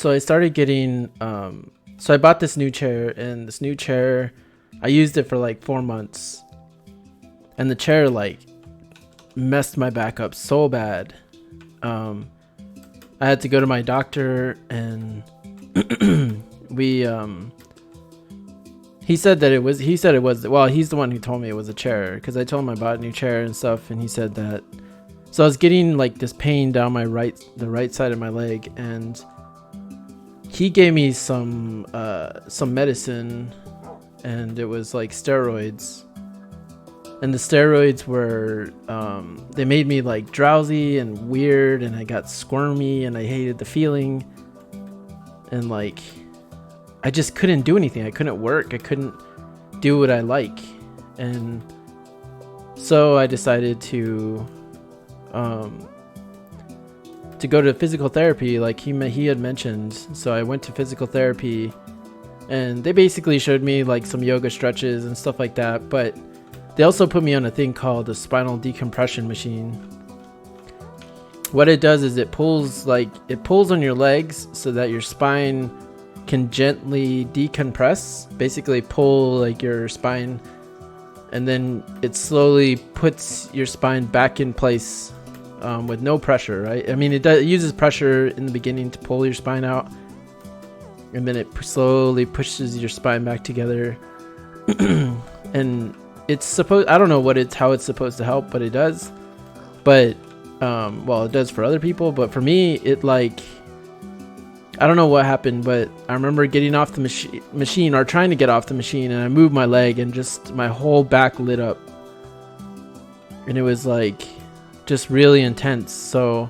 so I started getting so I bought this new chair, and this new chair I used it for like 4 months, and the chair like messed my back up so bad. I had to go to my doctor, and we he said it was well, he's the one who told me it was a chair, because I told him I bought a new chair and stuff, and he said that. So I was getting like this pain down the right side of my leg, and he gave me some medicine, and it was like steroids. And the steroids were, they made me like drowsy and weird, and I got squirmy, and I hated the feeling. And like, I just couldn't do anything. I couldn't work. I couldn't do what I like. And so I decided to go to physical therapy, like he had mentioned. So I went to physical therapy, and they basically showed me like some yoga stretches and stuff like that. But they also put me on a thing called a spinal decompression machine. What it does is it pulls on your legs so that your spine can gently decompress, basically pull like your spine, and then it slowly puts your spine back in place with no pressure, right? I mean, it uses pressure in the beginning to pull your spine out, and then it slowly pushes your spine back together. And it's I don't know how it's supposed to help, but it does. But well, it does for other people, but for me, it like, I don't know what happened, but I remember getting off the machine, or trying to get off the machine, and I moved my leg, and just my whole back lit up, and it was like just really intense. So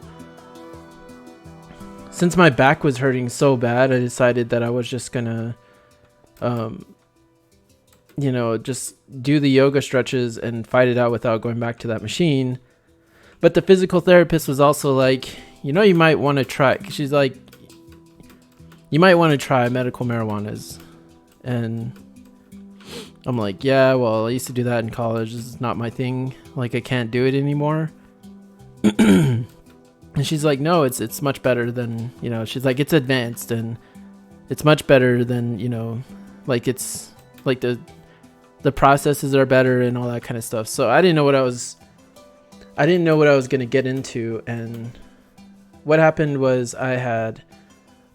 since my back was hurting so bad, I decided that I was just gonna just do the yoga stretches and fight it out without going back to that machine. But the physical therapist was also like, you might want to try. She's like, you might want to try medical marijuanas. And I'm like, yeah, well, I used to do that in college. This is not my thing. Like, I can't do it anymore. And she's like, no, it's much better than, she's like, it's advanced, and it's much better than, like, it's like the processes are better and all that kind of stuff. So I didn't know what I was going to get into. And what happened was I'd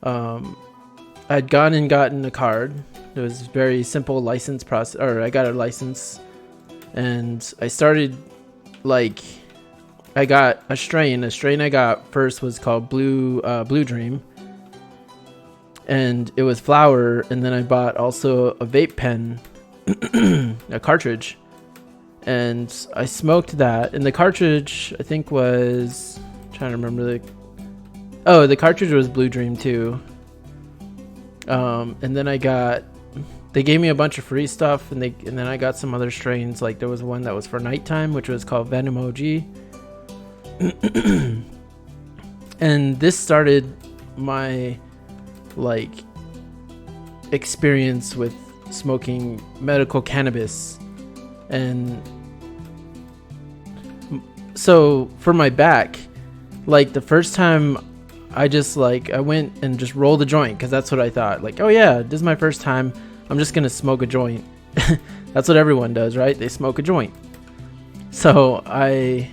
gone and gotten a card. It was very simple license process, or I got a license, and I started I got a strain I got first was called Blue Dream, and it was flower. And then I bought also a vape pen, a cartridge, and I smoked that. And the cartridge, I think, was, I'm trying to remember the cartridge was Blue Dream too. And then they gave me a bunch of free stuff, and then I got some other strains. Like, there was one that was for nighttime, which was called Venom OG. And this started my experience with smoking medical cannabis. And so for my back, the first time I went and just rolled a joint, because that's what I thought. Like, oh yeah, this is my first time, I'm just gonna smoke a joint. That's what everyone does, right? They smoke a joint. So I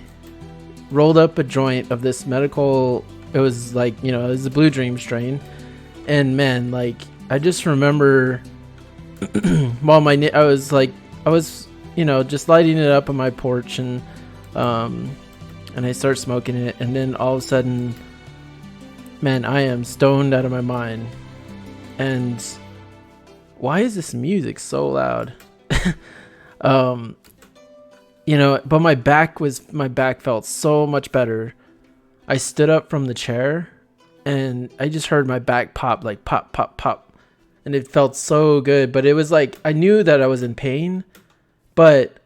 rolled up a joint of this medical, it was it was a Blue Dream strain. And man, I just remember while I was just lighting it up on my porch, and I start smoking it, and then all of a sudden, man, I am stoned out of my mind. And why is this music so loud? But my back felt so much better. I stood up from the chair, and I just heard my back pop, like pop, pop, pop. And it felt so good. But it was like, I knew that I was in pain, but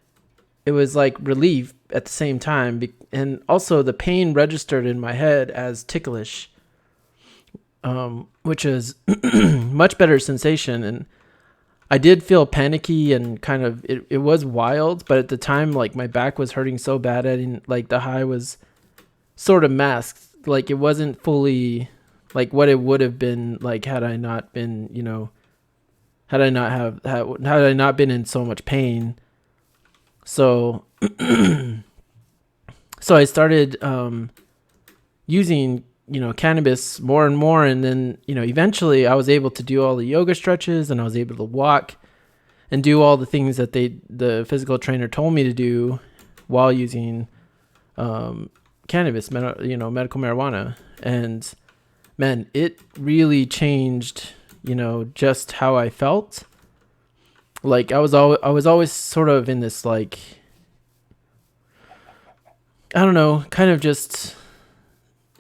it was like relief at the same time. And also the pain registered in my head as ticklish, which is much better sensation. And I did feel panicky and kind of, it was wild, but at the time, my back was hurting so bad, I didn't, the high was sort of masked. It wasn't fully like what it would have been like had I not been, you know, had I not been in so much pain. So so I started using, you know, cannabis more and more, and then, you know, eventually I was able to do all the yoga stretches, and I was able to walk and do all the things that the physical trainer told me to do while using cannabis, you know, medical marijuana. And man, it really changed, you know, just how I felt. Like I was always sort of in this, like, I don't know, kind of just,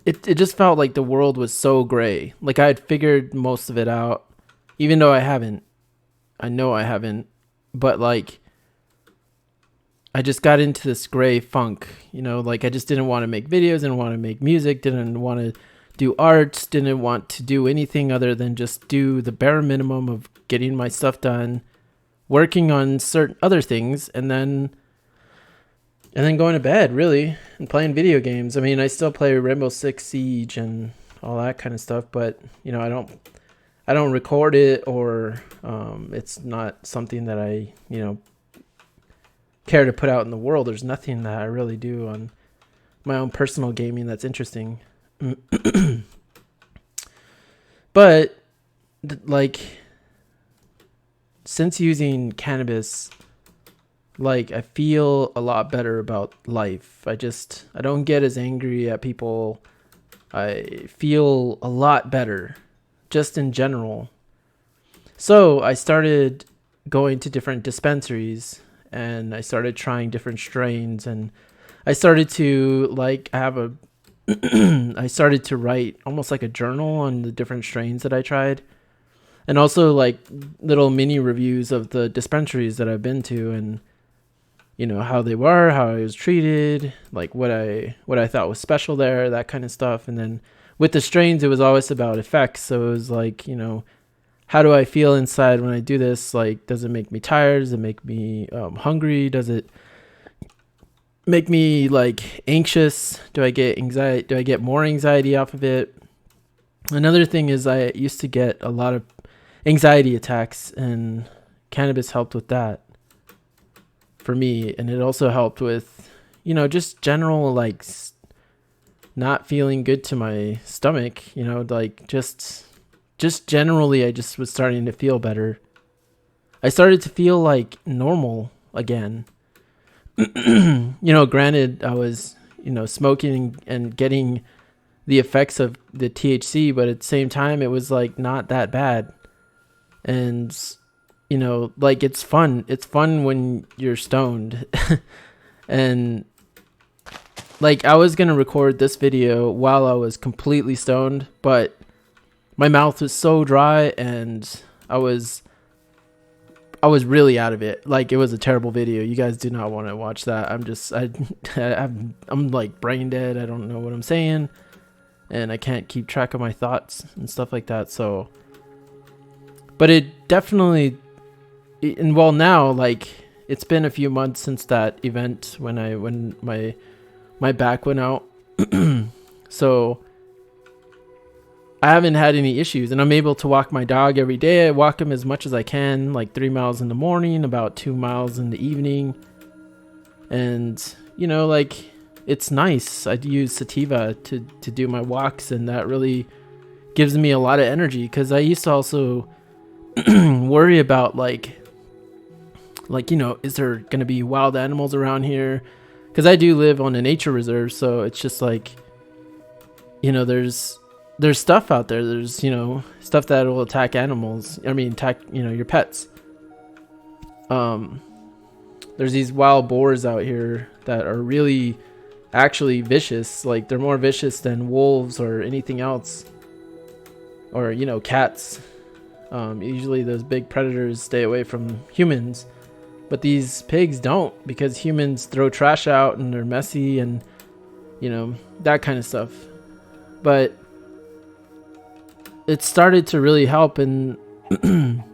it just felt like the world was so gray. Like I had figured most of it out, even though I haven't. I know I haven't, but like I just got into this gray funk, you know, like I just didn't want to make videos, didn't want to make music, didn't want to do art, didn't want to do anything other than just do the bare minimum of getting my stuff done, working on certain other things, and then going to bed, really, and playing video games. I mean, I still play Rainbow Six Siege and all that kind of stuff, but you know, I don't record it, or it's not something that I, you know, care to put out in the world. There's nothing that I really do on my own personal gaming that's interesting. But like, since using cannabis, like I feel a lot better about life. I don't get as angry at people. I feel a lot better just in general. So I started going to different dispensaries, and I started trying different strains, and I started to like have a I started to write almost like a journal on the different strains that I tried, and also like little mini reviews of the dispensaries that I've been to, and you know, how they were, how I was treated, like what I thought was special there, that kind of stuff. And then with the strains, it was always about effects. So it was like, you know, how do I feel inside when I do this? Like, does it make me tired? Does it make me hungry? Does it make me like anxious? Do I get anxiety? Do I get more anxiety off of it? Another thing is I used to get a lot of anxiety attacks, and cannabis helped with that for me. And it also helped with, you know, just general like not feeling good to my stomach, you know, like just generally I just was starting to feel better. I started to feel like normal again. You know, granted, I was, you know, smoking and getting the effects of the THC, but at the same time, it was like not that bad. And, you know, like it's fun. It's fun when you're stoned. And like I was going to record this video while I was completely stoned, but my mouth was so dry and I was really out of it. Like it was a terrible video. You guys do not want to watch that. I'm like brain dead. I don't know what I'm saying, and I can't keep track of my thoughts and stuff like that. So, but it definitely, and well, now like it's been a few months since that event when my back went out. So I haven't had any issues, and I'm able to walk my dog every day. I walk him as much as I can, like 3 miles in the morning, about 2 miles in the evening. And, you know, like, it's nice. I use sativa to do my walks, and that really gives me a lot of energy, because I used to also worry about, like, you know, is there going to be wild animals around here? Because I do live on a nature reserve, so it's just like, you know, there's stuff out there. There's, you know, stuff that will attack animals. I mean, attack, you know, your pets. There's these wild boars out here that are really actually vicious. Like they're more vicious than wolves or anything else. Or, you know, cats. Usually those big predators stay away from humans. But these pigs don't, because humans throw trash out and they're messy and, you know, that kind of stuff. But it started to really help, and and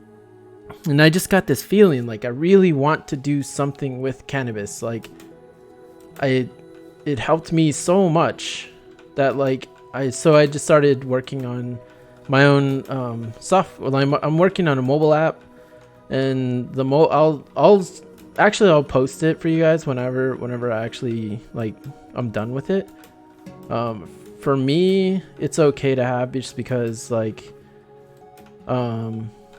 I just got this feeling like I really want to do something with cannabis. Like it helped me so much that like I just started working on my own software. Well, I'm working on a mobile app, and I'll post it for you guys whenever I actually like I'm done with it. For me, it's okay to have just because like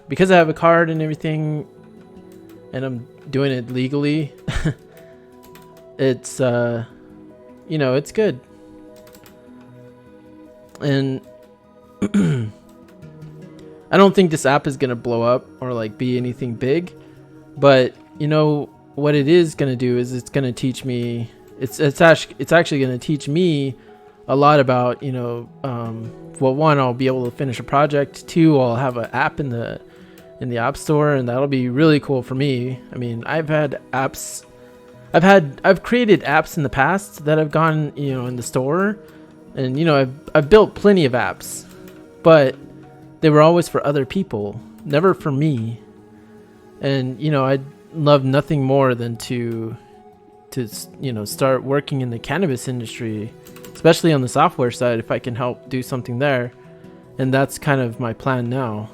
because I have a card and everything, and I'm doing it legally. It's it's good. And I don't think this app is gonna blow up or like be anything big, but you know what it is gonna do is it's gonna teach me. It's actually gonna teach me a lot about well, one, I'll be able to finish a project. Two, I'll have an app in the app store, and that'll be really cool for me. I mean, I've created apps in the past that have gone in the store, and I've built plenty of apps, but they were always for other people, never for me. And I'd love nothing more than to start working in the cannabis industry, especially on the software side, if I can help do something there. And that's kind of my plan now.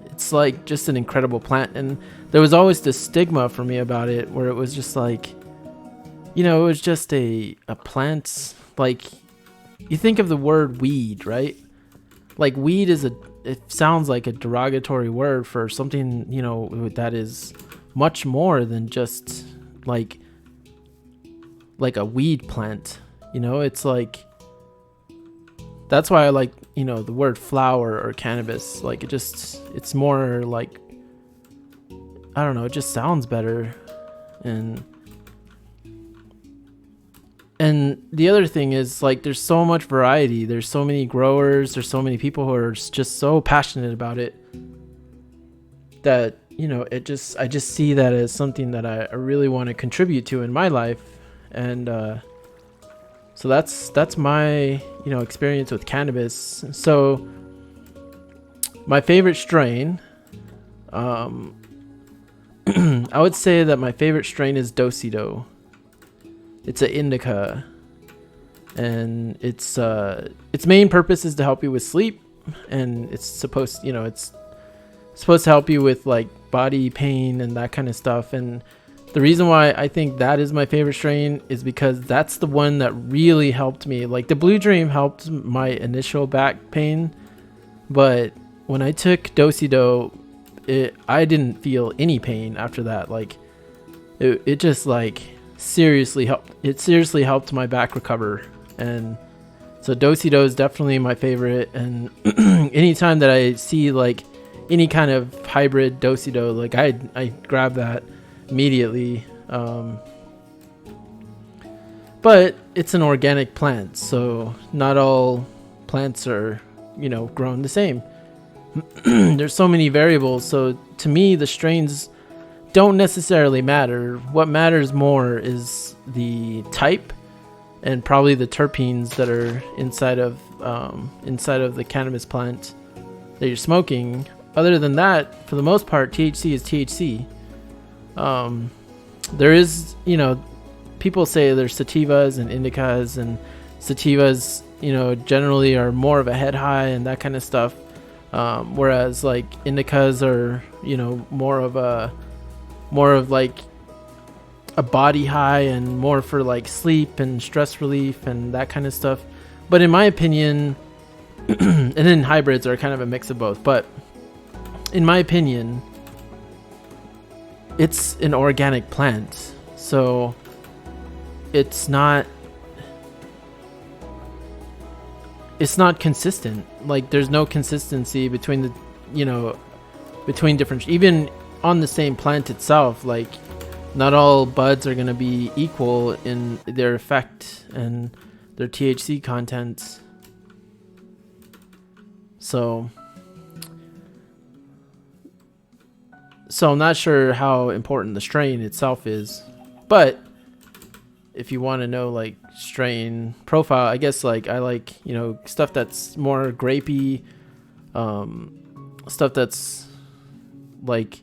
It's like just an incredible plant, and there was always this stigma for me about it, where it was just like, it was just a plant. Like, you think of the word weed, right? Like, weed it sounds like a derogatory word for something, that is much more than just like a weed plant. It's like, that's why I like, the word flower or cannabis. Like, it's more like, I don't know, it just sounds better. And the other thing is, like, there's so much variety. There's so many growers. There's so many people who are just so passionate about it that, I just see that as something that I really want to contribute to in my life. And so that's my, experience with cannabis. So my favorite strain, I would say that my favorite strain is Dosido. It's an indica, and its main purpose is to help you with sleep, and it's supposed to help you with like body pain and that kind of stuff. And the reason why I think that is my favorite strain is because that's the one that really helped me. Like, the Blue Dream helped my initial back pain, but when I took Dosido, I didn't feel any pain after that. Like, it just like seriously helped my back recover. And so Dosido is definitely my favorite. And anytime that I see like any kind of hybrid Dosido, like I grab that immediately. But it's an organic plant, so not all plants are grown the same. There's so many variables, so to me the strains don't necessarily matter. What matters more is the type and probably the terpenes that are inside of the cannabis plant that you're smoking. Other than that, for the most part, THC is THC. There is, people say there's sativas and indicas, and sativas, generally are more of a head high and that kind of stuff. Whereas like indicas are, more of like a body high and more for like sleep and stress relief and that kind of stuff. But in my opinion, and then hybrids are kind of a mix of both, but in my opinion, it's an organic plant, so it's not consistent. Like, there's no consistency between the between different, even on the same plant itself. Like, not all buds are going to be equal in their effect and their THC content. So I'm not sure how important the strain itself is, but if you want to know like strain profile, I guess like I like, stuff that's more grapey, stuff that's like,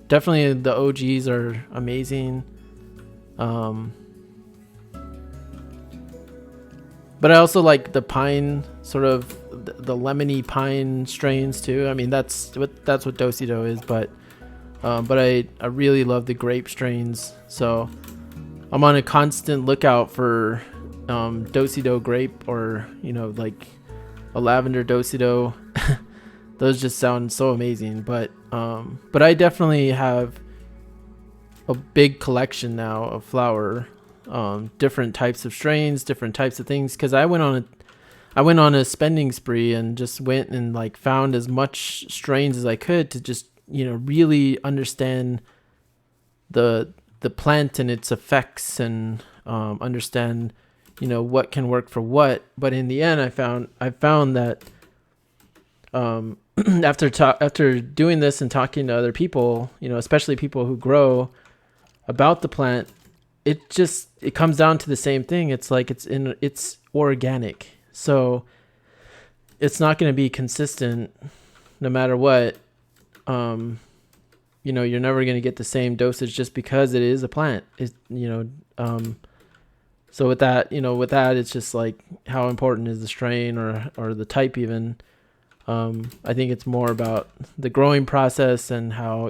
definitely the OGs are amazing. Um, but I also like the pine, sort of the lemony pine strains too. I mean, that's what Do-si-do is, but I really love the grape strains. So I'm on a constant lookout for Do-si-do grape, or like a lavender Do-si-do. Those just sound so amazing. But I definitely have a big collection now of flower, different types of strains, different types of things. Because I went on a spending spree and just went and like found as much strains as I could to just really understand the plant and its effects, and understand what can work for what. But in the end, I found that after doing this and talking to other people, especially people who grow, about the plant, it comes down to the same thing. It's like it's organic, so it's not going to be consistent no matter what. You're never going to get the same dosage just because it is a plant. So with that, it's just like, how important is the strain or the type even. I think it's more about the growing process and how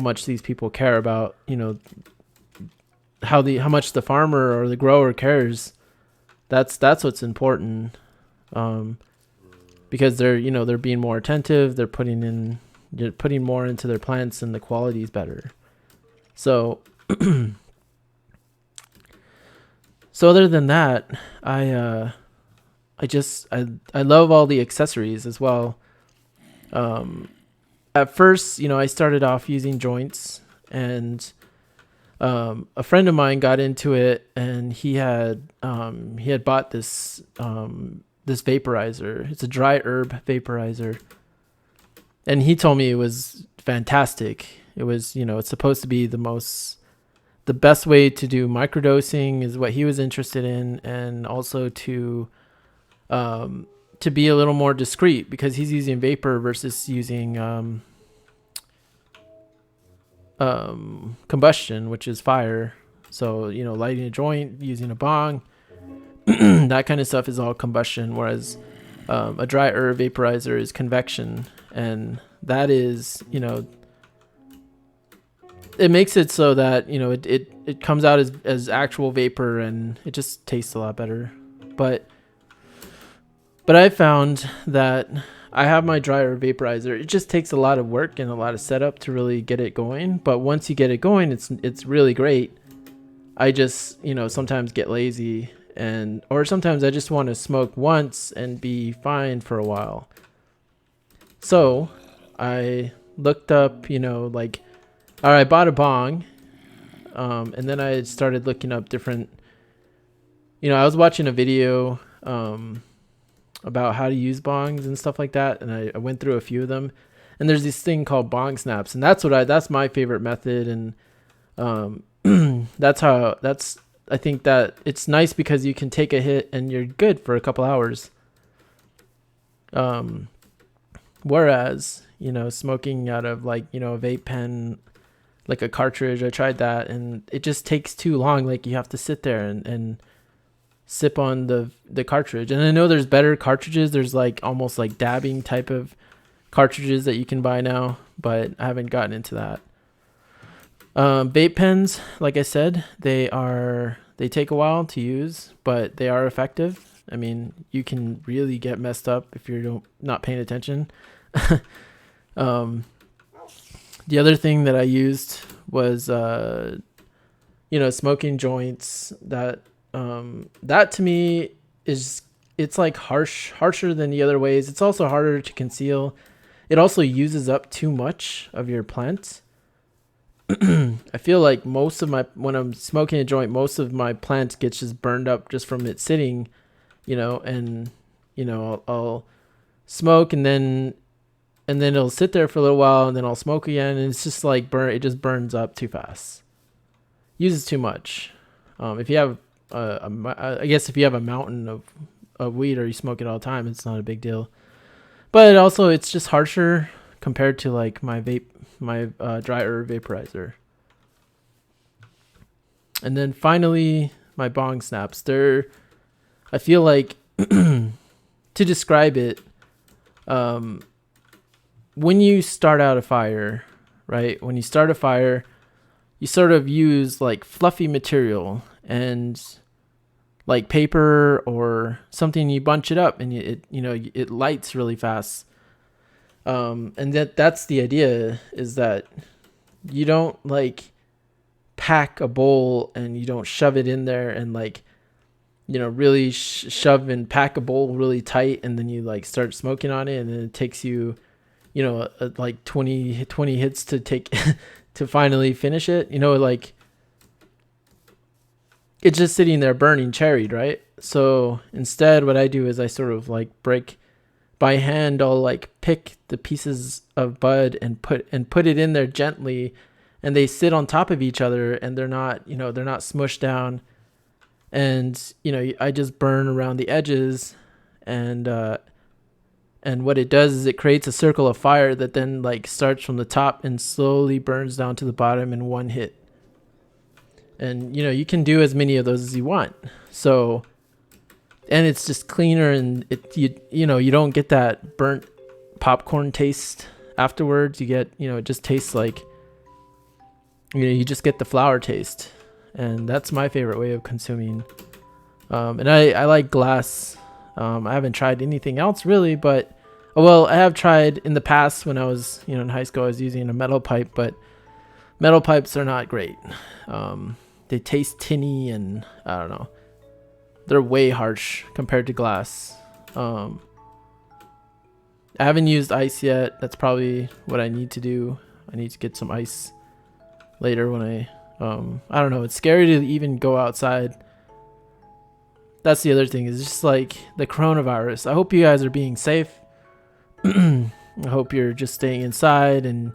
much these people care about, how much the farmer or the grower cares. That's what's important. Because they're being more attentive, they're putting more into their plants, and the quality is better. So so other than that, I love all the accessories as well. At first, I started off using joints, and a friend of mine got into it, and he had bought this vaporizer. It's a dry herb vaporizer, and he told me it was fantastic. It was, it's supposed to be the best way to do microdosing is what he was interested in, and also to be a little more discreet, because he's using vapor versus using combustion, which is fire. So lighting a joint, using a bong, that kind of stuff is all combustion, whereas a dry herb vaporizer is convection, and that is it makes it so that it comes out as actual vapor, and it just tastes a lot better. But I found that I have my dry herb vaporizer. It just takes a lot of work and a lot of setup to really get it going. But once you get it going, it's really great. I just sometimes get lazy, or sometimes I just want to smoke once and be fine for a while. So I looked up, I bought a bong, and then I started looking up different. I was watching a video about how to use bongs and stuff like that, and I went through a few of them, and there's this thing called bong snaps, and that's my favorite method, and I think that it's nice because you can take a hit and you're good for a couple hours. Whereas smoking out of a vape pen, like a cartridge, I tried that, and it just takes too long. Like, you have to sit there and sip on the cartridge. And I know there's better cartridges. There's almost like dabbing type of cartridges that you can buy now, but I haven't gotten into that. Vape pens, like I said, they take a while to use, but they are effective. I mean, you can really get messed up if you're not paying attention. The other thing that I used was smoking joints. That to me it's like harsher than the other ways. It's also harder to conceal. It also uses up too much of your plant. I feel like when I'm smoking a joint, most of my plant gets just burned up just from it sitting, and I'll smoke, and then it'll sit there for a little while, and then I'll smoke again, and it's just like it just burns up too fast. Uses too much. If you have I guess if you have a mountain of weed, or you smoke it all the time, it's not a big deal. But also, it's just harsher compared to my dry herb vaporizer. And then finally, my bong snaps. I feel like to describe it, when you start out a fire, right? When you start a fire, you sort of use like fluffy material and like paper or something. You bunch it up and it lights really fast. And that's the idea, is that you don't like pack a bowl and you don't shove it in there and like, really shove and pack a bowl really tight, and then you like start smoking on it, and then it takes you, like 20 hits to take to finally finish it. Like it's just sitting there burning cherried, right? So instead, what I do is I sort of like break by hand. I'll like pick the pieces of bud and put it in there gently, and they sit on top of each other, and they're not smushed down. And I just burn around the edges, and what it does is it creates a circle of fire that then like starts from the top and slowly burns down to the bottom in one hit. And you can do as many of those as you want. So, and it's just cleaner, and you don't get that burnt popcorn taste afterwards. You get, it just tastes like, you just get the flour taste. And that's my favorite way of consuming. And I like glass. I haven't tried anything else really, but I have tried in the past when I was in high school. I was using a metal pipe, but metal pipes are not great. They taste tinny, and I don't know, they're way harsh compared to glass. I haven't used ice yet. That's probably what I need to do. I need to get some ice later when I don't know, it's scary to even go outside. That's the other thing, is just like the coronavirus. I hope you guys are being safe. I hope you're just staying inside, and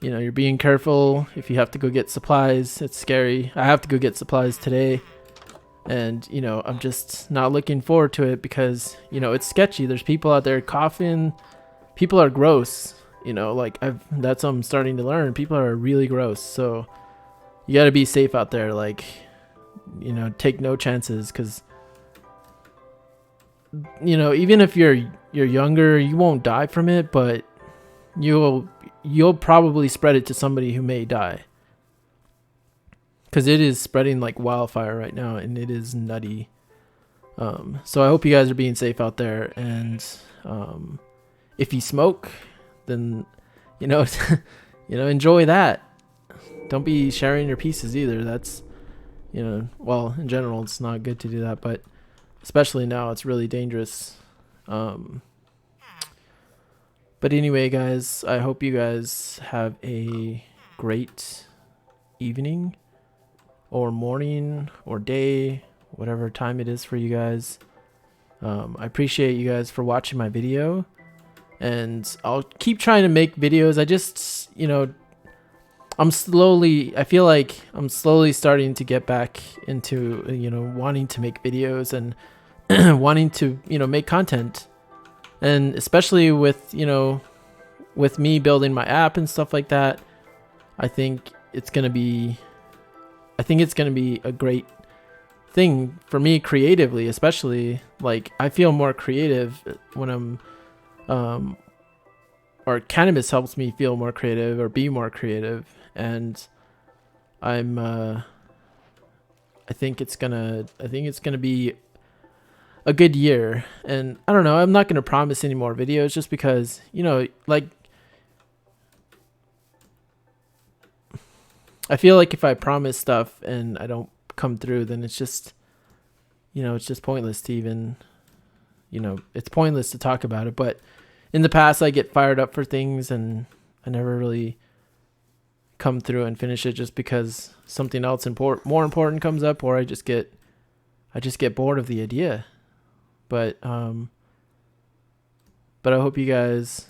you're being careful. If you have to go get supplies, it's scary. I have to go get supplies today, and I'm just not looking forward to it because it's sketchy. There's people out there coughing. People are gross. That's what I'm starting to learn. People are really gross. So you got to be safe out there. Like, take no chances, because even if you're younger, you won't die from it, but you'll probably spread it to somebody who may die, because it is spreading like wildfire right now, and it is nutty. So I hope you guys are being safe out there, and if you smoke, then enjoy that. Don't be sharing your pieces either. That's in general it's not good to do that, but especially now it's really dangerous. But anyway, guys, I hope you guys have a great evening or morning or day, whatever time it is for you guys. I appreciate you guys for watching my video, and I'll keep trying to make videos. I just I feel like I'm slowly starting to get back into wanting to make videos and wanting to make content. And especially with with me building my app and stuff like that, I think it's gonna be a great thing for me creatively. Especially, like, I feel more creative when I'm or cannabis helps me feel more creative or be more creative, and I'm I think it's gonna be a good year. And I don't know, I'm not gonna promise any more videos, just because like, I feel like if I promise stuff and I don't come through, then it's just it's just pointless to even it's pointless to talk about it. But in the past, I get fired up for things, and I never really come through and finish it, just because something else more important comes up, or I just get bored of the idea. But I hope you guys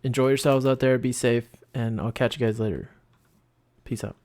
enjoy yourselves out there, be safe, and I'll catch you guys later. Peace out.